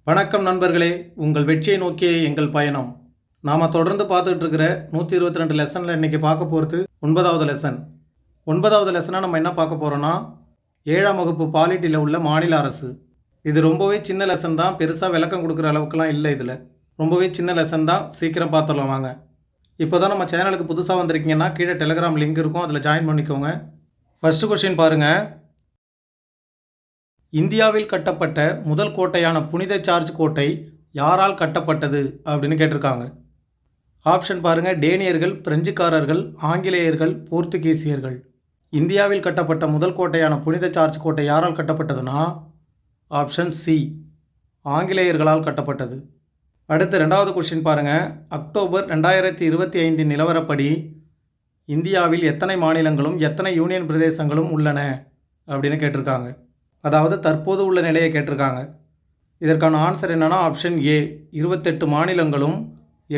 வணக்கம் நண்பர்களே, உங்கள் வெற்றியை நோக்கிய எங்கள் பயணம். நாம் தொடர்ந்து பார்த்துக்கிட்டு இருக்கிற 122 லெசனில் இன்றைக்கி பார்க்க போகிறது 9வது லெசன். 9வது லெசனாக நம்ம என்ன பார்க்க போகிறோன்னா 7ஆம் வகுப்பு பாலிட்டியில் உள்ள மாநில அரசு. இது ரொம்பவே சின்ன லெசன் தான், பெருசாக விளக்கம் கொடுக்குற அளவுக்குலாம் இல்லை. இதில் ரொம்பவே சின்ன லெசன் தான், சீக்கிரம் பார்த்துடலாம் வாங்க. இப்போ தான் நம்ம சேனலுக்கு புதுசாக வந்திருக்கீங்கன்னா கீழே டெலிகிராம் லிங்க் இருக்கும், அதில் ஜாயின் பண்ணிக்கோங்க. ஃபஸ்ட்டு கொஸ்டின் பாருங்கள். இந்தியாவில் கட்டப்பட்ட முதல் கோட்டையான புனித சார்ஜ் கோட்டை யாரால் கட்டப்பட்டது அப்படின்னு கேட்டிருக்காங்க. ஆப்ஷன் பாருங்கள். டேனியர்கள், பிரெஞ்சுக்காரர்கள், ஆங்கிலேயர்கள், போர்த்துகீசியர்கள். இந்தியாவில் கட்டப்பட்ட முதல் கோட்டையான புனித சார்ஜ் கோட்டை யாரால் கட்டப்பட்டதுன்னா ஆப்ஷன் சி, ஆங்கிலேயர்களால் கட்டப்பட்டது. அடுத்து 2வது கொஸ்டின் பாருங்கள். அக்டோபர் 2025 நிலவரப்படி இந்தியாவில் எத்தனை மாநிலங்களும் எத்தனை யூனியன் பிரதேசங்களும் உள்ளன அப்படின்னு கேட்டிருக்காங்க. அதாவது தற்போது உள்ள நிலையை கேட்டிருக்காங்க. இதற்கான ஆன்சர் என்னென்னா ஆப்ஷன் ஏ, 28 மாநிலங்களும்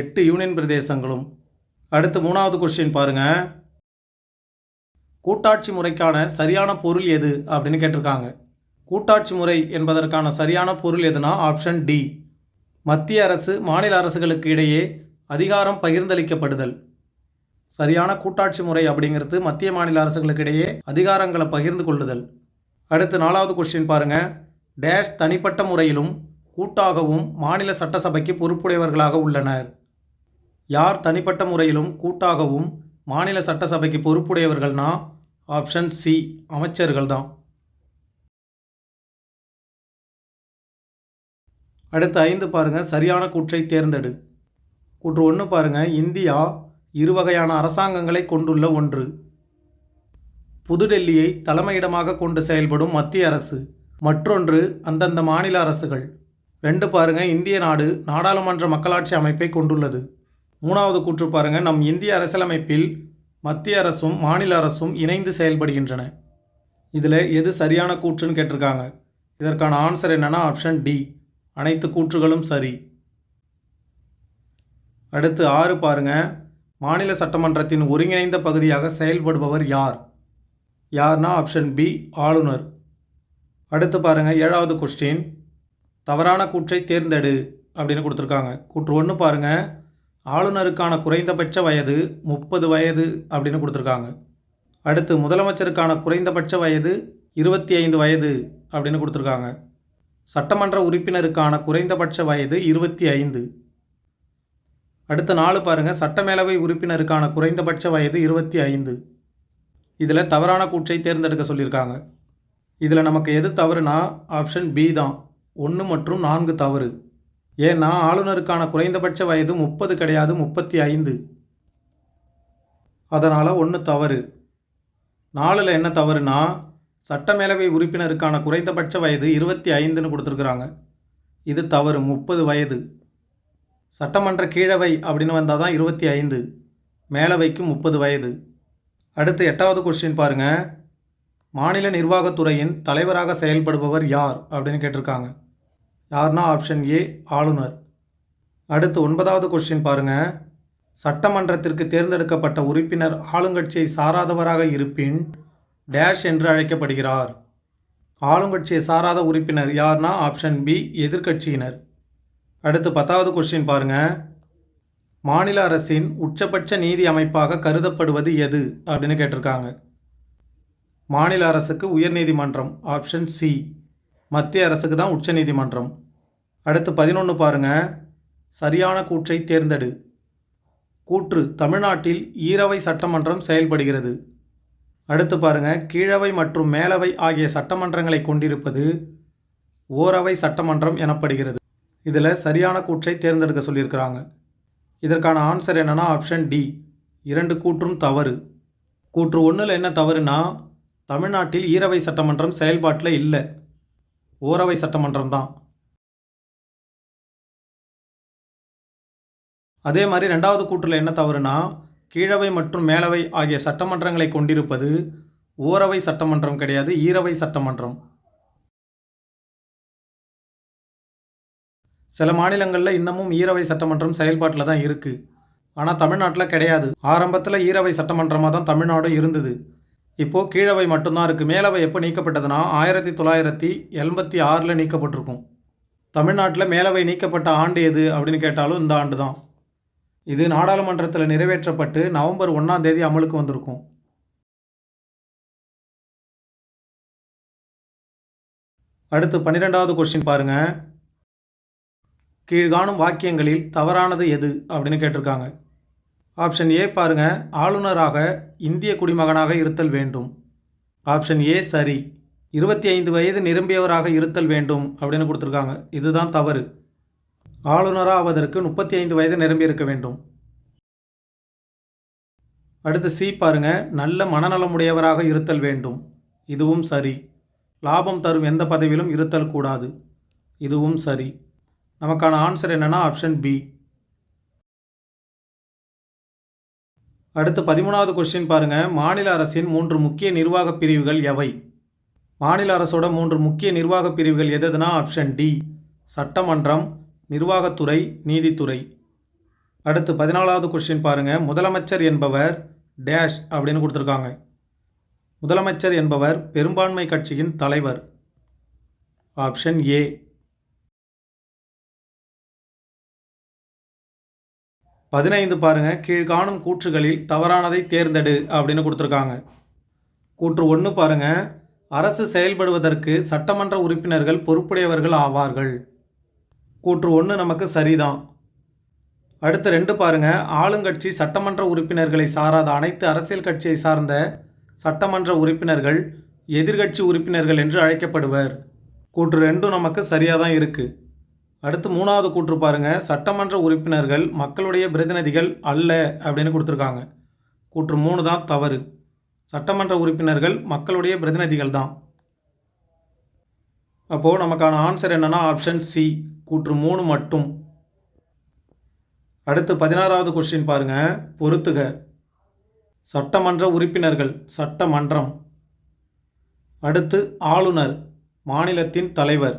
8 யூனியன் பிரதேசங்களும். அடுத்து 3வது கொஸ்டின் பாருங்கள். கூட்டாட்சி முறைக்கான சரியான பொருள் எது அப்படின்னு கேட்டிருக்காங்க. கூட்டாட்சி முறை என்பதற்கான சரியான பொருள் எதுனா ஆப்ஷன் டி, மத்திய அரசு மாநில அரசுகளுக்கு இடையே அதிகாரம் பகிர்ந்தளிக்கப்படுதல். சரியான கூட்டாட்சி முறை அப்படிங்கிறது மத்திய மாநில அரசுகளுக்கு இடையே அதிகாரங்களை பகிர்ந்து கொள்ளுதல். அடுத்து 4வது கொஸ்டின் பாருங்கள். டேஷ் தனிப்பட்ட முறையிலும் கூட்டாகவும் மாநில சட்டசபைக்கு பொறுப்புடையவர்களாக உள்ளனர். யார் தனிப்பட்ட முறையிலும் கூட்டாகவும் மாநில சட்டசபைக்கு பொறுப்புடையவர்கள்னா ஆப்ஷன் சி, அமைச்சர்கள் தான். அடுத்து 5 பாருங்கள். சரியான கூற்றை தேர்ந்தெடு. கூற்று 1 பாருங்கள். இந்தியா இருவகையான அரசாங்கங்களை கொண்டுள்ள ஒன்று. புதுடெல்லியை தலைமையிடமாக கொண்டு செயல்படும் மத்திய அரசு, மற்றொன்று அந்தந்த மாநில அரசுகள். 2 பாருங்கள். இந்திய நாடு நாடாளுமன்ற மக்களாட்சி அமைப்பை கொண்டுள்ளது. 3வது கூற்று பாருங்கள். நம் இந்திய அரசியலமைப்பில் மத்திய அரசும் மாநில அரசும் இணைந்து செயல்படுகின்றன. இதில் எது சரியான கூற்றுன்னு கேட்டிருக்காங்க. இதற்கான ஆன்சர் என்னென்னா ஆப்ஷன் டி, அனைத்து கூற்றுகளும் சரி. அடுத்து 6 பாருங்கள். மாநில சட்டமன்றத்தின் ஒருங்கிணைந்த பகுதியாக செயல்படுபவர் யார்? யார்னா ஆப்ஷன் பி, ஆளுநர். அடுத்து பாருங்கள். 7வது கொஸ்டின். தவறான கூற்றை தேர்ந்தெடு அப்படின்னு கொடுத்துருக்காங்க. கூற்று 1 பாருங்கள். ஆளுநருக்கான குறைந்தபட்ச வயது 30 வயது அப்படின்னு கொடுத்துருக்காங்க. அடுத்து முதலமைச்சருக்கான குறைந்தபட்ச வயது 25 வயது அப்படின்னு கொடுத்துருக்காங்க. சட்டமன்ற உறுப்பினருக்கான குறைந்தபட்ச வயது 25. அடுத்து 4 பாருங்கள். சட்டமேலவை உறுப்பினருக்கான குறைந்தபட்ச வயது 25. இதில் தவறான கூற்றை தேர்ந்தெடுக்க சொல்லியிருக்காங்க. இதில் நமக்கு எது தவறுனா ஆப்ஷன் பி தான், 1 மற்றும் 4 தவறு. ஏன்னா ஆளுநருக்கான குறைந்தபட்ச வயது 30 கிடையாது, 35. அதனால் 1 தவறு. 4ல் என்ன தவறுனா சட்டமேலவை உறுப்பினருக்கான குறைந்தபட்ச வயது 25ன்னு கொடுத்துருக்குறாங்க. இது தவறு, 30 வயது. சட்டமன்ற கீழவை அப்படின்னு வந்தால் தான் 25, மேலவைக்கு 30 வயது. அடுத்து 8வது கொஸ்டின் பாருங்கள். மாநில நிர்வாகத்துறையின் தலைவராக செயல்படுபவர் யார் அப்படின்னு கேட்டிருக்காங்க. யார்னா ஆப்ஷன் ஏ, ஆளுநர். அடுத்து 9வது கொஸ்டின் பாருங்கள். சட்டமன்றத்திற்கு தேர்ந்தெடுக்கப்பட்ட உறுப்பினர் ஆளுங்கட்சியை சாராதவராக இருப்பின் டேஷ் என்று அழைக்கப்படுகிறார். ஆளுங்கட்சியை சாராத உறுப்பினர் யார்னா ஆப்ஷன் பி, எதிர்க்கட்சியினர். அடுத்து 10வது கொஸ்டின் பாருங்கள். மாநில அரசின் உச்சபட்ச நீதி அமைப்பாக கருதப்படுவது எது அப்படின்னு கேட்டிருக்காங்க. மாநில அரசுக்கு உயர்நீதிமன்றம், ஆப்ஷன் சி. மத்திய அரசுக்கு தான் உச்ச நீதிமன்றம். அடுத்து 11 பாருங்கள். சரியான கூற்றை தேர்ந்தெடு. கூற்று தமிழ்நாட்டில் ஈரவை சட்டமன்றம் செயல்படுகிறது. அடுத்து பாருங்கள். கீழவை மற்றும் மேலவை ஆகிய சட்டமன்றங்களை கொண்டிருப்பது ஓரவை சட்டமன்றம் எனப்படுகிறது. இதில் சரியான கூற்றை தேர்ந்தெடுக்க சொல்லியிருக்கிறாங்க. இதற்கான ஆன்சர் என்னென்னா ஆப்ஷன் டி, 2 கூற்றும் தவறு. கூற்று 1ல் என்ன தவறுனா தமிழ்நாட்டில் ஈரவை சட்டமன்றம் செயல்பாட்டில் இல்லை, ஓரவை சட்டமன்றம் தான். அதே மாதிரி 2வது கூற்றில் என்ன தவறுனா கீழவை மற்றும் மேலவை ஆகிய சட்டமன்றங்களை கொண்டிருப்பது ஓரவை சட்டமன்றம் கிடையாது, ஈரவை சட்டமன்றம். சில மாநிலங்களில் இன்னமும் ஈரவை சட்டமன்றம் செயல்பாட்டில் தான் இருக்குது, ஆனால் தமிழ்நாட்டில் கிடையாது. ஆரம்பத்தில் ஈரவை சட்டமன்றமாக தான் தமிழ்நாடு இருந்தது. இப்போது கீழவை மட்டும்தான் இருக்குது. மேலவை எப்போ நீக்கப்பட்டதுன்னா 1986 நீக்கப்பட்டிருக்கும். தமிழ்நாட்டில் மேலவை நீக்கப்பட்ட ஆண்டு எது அப்படின்னு கேட்டாலும் இந்த ஆண்டு தான். இது நாடாளுமன்றத்தில் நிறைவேற்றப்பட்டு நவம்பர் 1ஆம் தேதி அமலுக்கு வந்திருக்கும். அடுத்து 12வது கொஸ்டின் பாருங்க. கீழ்காணும் வாக்கியங்களில் தவறானது எது அப்படின்னு கேட்டிருக்காங்க. ஆப்ஷன் ஏ பாருங்க, ஆளுநராக இந்திய குடிமகனாக இருத்தல் வேண்டும். ஆப்ஷன் ஏ சரி. 25 வயது நிரம்பியவராக இருத்தல் வேண்டும் அப்படின்னு கொடுத்துருக்காங்க. இதுதான் தவறு. ஆளுநராக ஆவதற்கு 35 வயது நிரம்பியிருக்க வேண்டும். அடுத்து சி பாருங்க, நல்ல மனநலமுடையவராக இருத்தல் வேண்டும். இதுவும் சரி. லாபம் தரும் எந்த பதவியிலும் இருத்தல் கூடாது. இதுவும் சரி. நமக்கான ஆன்சர் என்னன்னா ஆப்ஷன் பி. அடுத்து 13வது கொஸ்டின் பாருங்க, மாநில அரசின் 3 முக்கிய நிர்வாக பிரிவுகள் எவை? மாநில அரசோட 3 முக்கிய நிர்வாக பிரிவுகள் எதுனா ஆப்ஷன் டி, சட்டமன்றம், நிர்வாகத்துறை, நீதித்துறை. அடுத்து 14வது கொஸ்டின் பாருங்க, முதலமைச்சர் என்பவர் டேஷ் அப்படின்னு கொடுத்துருக்காங்க. முதலமைச்சர் என்பவர் பெரும்பான்மை கட்சியின் தலைவர். Option A. பதினைந்து பாருங்க, கீழ்காணும் கூற்றுகளில் தவறானதை தேர்ந்தெடு அப்படின்னு கொடுத்துருக்காங்க. கூற்று 1 பாருங்க, அரசு செயல்படுவதற்கு சட்டமன்ற உறுப்பினர்கள் பொறுப்புடையவர்கள் ஆவார்கள். கூற்று 1 நமக்கு சரிதான். அடுத்து 2 பாருங்க, ஆளுங்கட்சி சட்டமன்ற உறுப்பினர்களை சாராத அனைத்து அரசியல் கட்சியை சார்ந்த சட்டமன்ற உறுப்பினர்கள் எதிர்கட்சி உறுப்பினர்கள் என்று அழைக்கப்படுவர். கூற்று 2 நமக்கு சரியாக தான் இருக்குது. அடுத்து 3வது கூற்று பாருங்க, சட்டமன்ற உறுப்பினர்கள் மக்களுடைய பிரதிநிதிகள் அல்ல அப்படின்னு கொடுத்துருக்காங்க. கூற்று 3 தான் தவறு. சட்டமன்ற உறுப்பினர்கள் மக்களுடைய பிரதிநிதிகள் தான். அப்போது நமக்கான ஆன்சர் என்னன்னா ஆப்ஷன் சி, கூற்று 3 மட்டும். அடுத்து 16வது கொஸ்டின் பாருங்க, பொறுத்துக. சட்டமன்ற உறுப்பினர்கள் சட்டமன்றம். அடுத்து ஆளுநர் மாநிலத்தின் தலைவர்.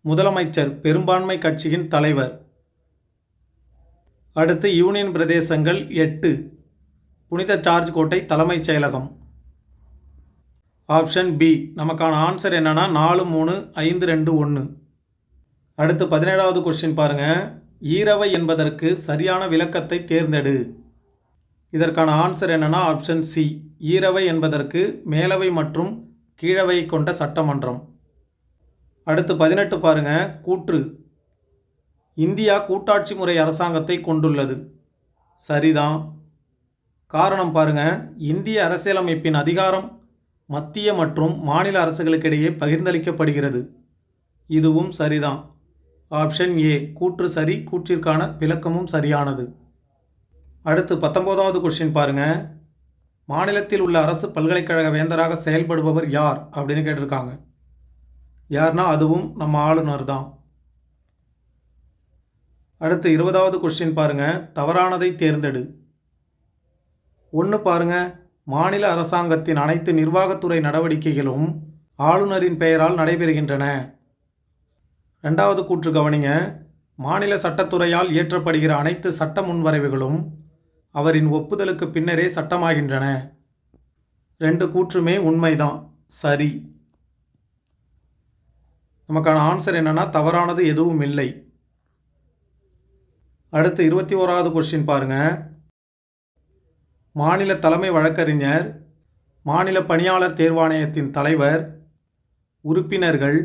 முதலமைச்சர் பெரும்பான்மை கட்சியின் தலைவர். அடுத்து யூனியன் பிரதேசங்கள் 8, புனித ஜார்ஜ் கோட்டை தலைமைச் செயலகம். Option B. நமக்கான ஆன்சர் என்னன்னா 4, 3, 5, 2, 1. அடுத்து 17வது கொஸ்டின் பாருங்க, ஈரவை என்பதற்கு சரியான விளக்கத்தை தேர்ந்தெடு. இதற்கான ஆன்சர் என்னன்னா ஆப்ஷன் சி, ஈரவை என்பதற்கு மேலவை மற்றும் கீழவை கொண்ட சட்டமன்றம். அடுத்து 18 பாருங்க, கூற்று இந்தியா கூட்டாட்சி முறை அரசாங்கத்தை கொண்டுள்ளது. சரிதான். காரணம் பாருங்க, இந்திய அரசியலமைப்பின் அதிகாரம் மத்திய மற்றும் மாநில அரசுகளுக்கிடையே பகிர்ந்தளிக்கப்படுகிறது. இதுவும் சரிதான். ஆப்ஷன் ஏ, கூற்று சரி, கூற்றிற்கான விளக்கமும் சரியானது. அடுத்து 19வது கொஸ்டின் பாருங்க, மாநிலத்தில் உள்ள அரசு பல்கலைக்கழக வேந்தராக செயல்படுபவர் யார் அப்படின்னு கேட்டிருக்காங்க. யார்னா அதுவும் நம்ம ஆளுநர் தான். அடுத்து 20வது கொஸ்டின் பாருங்க, தவறானதை தேர்ந்தெடு. 1 பாருங்க, மாநில அரசாங்கத்தின் அனைத்து நிர்வாகத்துறை நடவடிக்கைகளும் ஆளுநரின் பெயரால் நடைபெறுகின்றன. 2வது கூற்று கவனிங்க, மாநில சட்டத்துறையால் இயற்றப்படுகிற அனைத்து சட்ட முன்வரைவுகளும் அவரின் ஒப்புதலுக்கு பின்னரே சட்டமாகின்றன. 2 கூற்றுமே உண்மைதான், சரி. நமக்கான ஆன்சர் என்னன்னா தவறானது எதுவும் இல்லை. அடுத்து 21வது கொஸ்டின் பாருங்க, மாநில தலைமை வழக்கறிஞர், மாநில பணியாளர் தேர்வாணையத்தின் தலைவர், உறுப்பினர்கள்,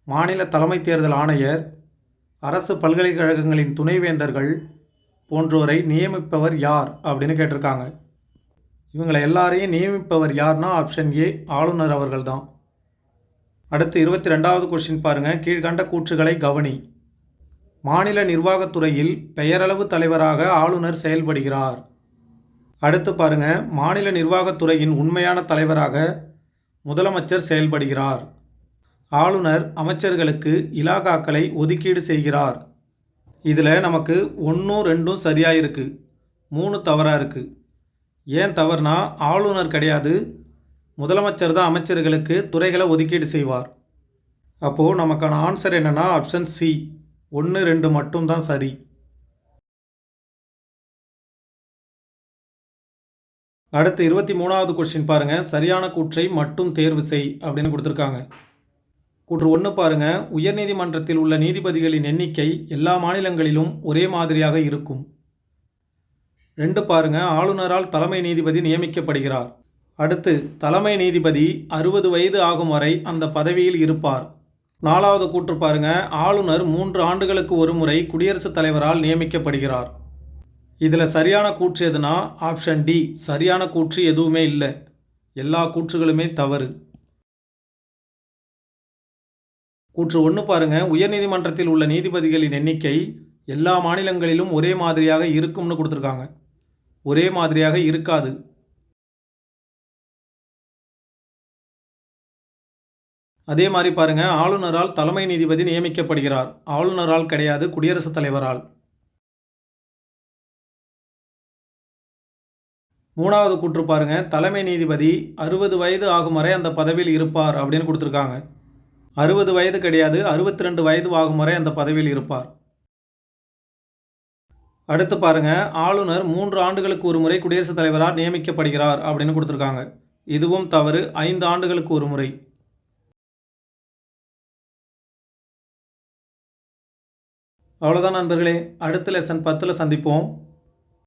மாநில தலைமை தேர்தல் ஆணையர், அரசு பல்கலைக்கழகங்களின் துணைவேந்தர்கள் போன்றோரை நியமிப்பவர் யார் அப்படின்னு கேட்டிருக்காங்க. இவங்களை எல்லாரையும் நியமிப்பவர் யார்னா ஆப்ஷன் ஏ, ஆளுநர் அவர்கள் தான். அடுத்து 22வது கொஸ்டின் பாருங்க, கீழ்கண்ட கூற்றுகளை கவனி. மாநில நிர்வாகத்துறையில் பெயரளவு தலைவராக ஆளுநர் செயல்படுகிறார். அடுத்து பாருங்க, மாநில நிர்வாகத்துறையின் உண்மையான தலைவராக முதலமைச்சர் செயல்படுகிறார். ஆளுநர் அமைச்சர்களுக்கு இலாகாக்களை ஒதுக்கீடு செய்கிறார். இதில் நமக்கு 1, 2 சரியாக இருக்குது, 3 தவறாக இருக்குது. ஏன் தவறுனா, ஆளுநர் கிடையாது, முதலமைச்சர் தான் அமைச்சர்களுக்கு துறைகளை ஒதுக்கீடு செய்வார். அப்போது நமக்கான ஆன்சர் என்னன்னா ஆப்ஷன் சி, 1, 2 மட்டும்தான் சரி. அடுத்து 23வது கொஸ்டின் பாருங்க, சரியான கூற்றை மட்டும் தேர்வு செய் அப்படின்னு கொடுத்துருக்காங்க. கூற்று 1 பாருங்க, உயர்நீதிமன்றத்தில் உள்ள நீதிபதிகளின் எண்ணிக்கை எல்லா மாநிலங்களிலும் ஒரே மாதிரியாக இருக்கும். 2 பாருங்க, ஆளுநரால் தலைமை நீதிபதி நியமிக்கப்படுகிறார். அடுத்து, தலைமை நீதிபதி 60 வயது ஆகும் வரை அந்த பதவியில் இருப்பார். 4வது கூற்று பாருங்க, ஆளுநர் 3 ஆண்டுகளுக்கு ஒரு முறை குடியரசுத் தலைவரால் நியமிக்கப்படுகிறார். இதில் சரியான கூற்று எதுனா ஆப்ஷன் டி, சரியான கூற்று எதுவுமே இல்லை. எல்லா கூற்றுகளுமே தவறு. கூற்று 1 பாருங்க, உயர்நீதிமன்றத்தில் உள்ள நீதிபதிகளின் எண்ணிக்கை எல்லா மாநிலங்களிலும் ஒரே மாதிரியாக இருக்கும்னு கொடுத்துருக்காங்க. ஒரே மாதிரியாக இருக்காது. அதே மாதிரி பாருங்க, ஆளுநரால் தலைமை நீதிபதி நியமிக்கப்படுகிறார். ஆளுநரால் கிடையாது, குடியரசுத் தலைவரால். 3வது கூற்று பாருங்க, தலைமை நீதிபதி 60 வயது ஆகும் வரை அந்த பதவியில் இருப்பார் அப்படின்னு கொடுத்துருக்காங்க. 60 வயது கிடையாது, 62 வயது ஆகும் வரை அந்த பதவியில் இருப்பார். அடுத்து பாருங்க, ஆளுநர் 3 ஆண்டுகளுக்கு ஒரு முறை குடியரசுத் தலைவரால் நியமிக்கப்படுகிறார் அப்படின்னு கொடுத்துருக்காங்க. இதுவும் தவறு. 5 ஆண்டுகளுக்கு ஒரு முறை. அவ்வளோதான் நண்பர்களே. அடுத்த லெசன் 10ல் சந்திப்போம்.